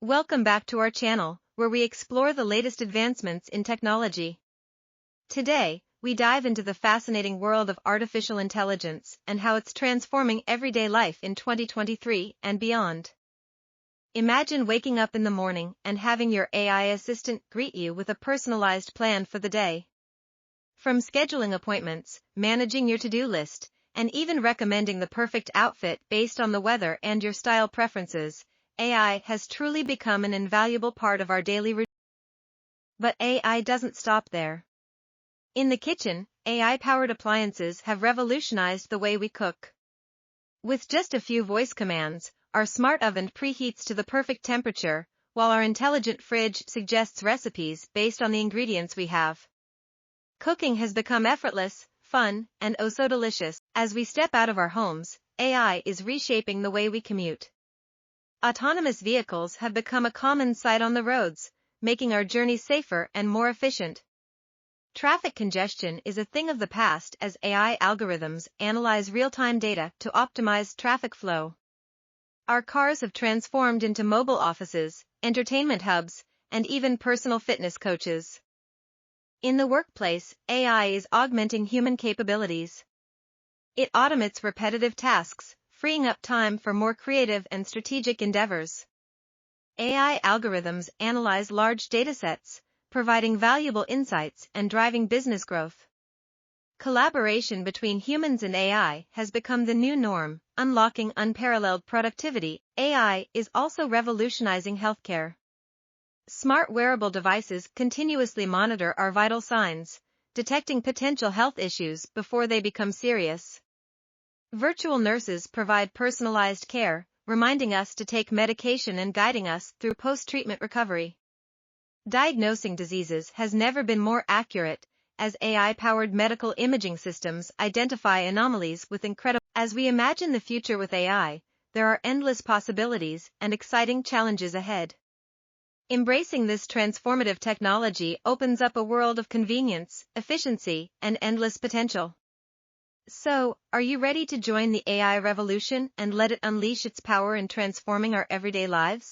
Welcome back to our channel, where we explore the latest advancements in technology. Today, we dive into the fascinating world of artificial intelligence and how it's transforming everyday life in 2023 and beyond. Imagine waking up in the morning and having your AI assistant greet you with a personalized plan for the day. From scheduling appointments, managing your to-do list, and even recommending the perfect outfit based on the weather and your style preferences, AI has truly become an invaluable part of our daily routine. But AI doesn't stop there. In the kitchen, AI-powered appliances have revolutionized the way we cook. With just a few voice commands, our smart oven preheats to the perfect temperature, while our intelligent fridge suggests recipes based on the ingredients we have. Cooking has become effortless, fun, and oh so delicious. As we step out of our homes, AI is reshaping the way we commute. Autonomous vehicles have become a common sight on the roads, making our journeys safer and more efficient. Traffic congestion is a thing of the past as AI algorithms analyze real-time data to optimize traffic flow. Our cars have transformed into mobile offices, entertainment hubs, and even personal fitness coaches. In the workplace, AI is augmenting human capabilities. It automates repetitive tasks, freeing up time for more creative and strategic endeavors. AI algorithms analyze large datasets, providing valuable insights and driving business growth. Collaboration between humans and AI has become the new norm, unlocking unparalleled productivity. AI is also revolutionizing healthcare. Smart wearable devices continuously monitor our vital signs, detecting potential health issues before they become serious. Virtual nurses provide personalized care, reminding us to take medication and guiding us through post-treatment recovery. Diagnosing diseases has never been more accurate, as AI-powered medical imaging systems identify anomalies with incredible. As we imagine the future with AI, there are endless possibilities and exciting challenges ahead. Embracing this transformative technology opens up a world of convenience, efficiency, and endless potential. So, are you ready to join the AI revolution and let it unleash its power in transforming our everyday lives?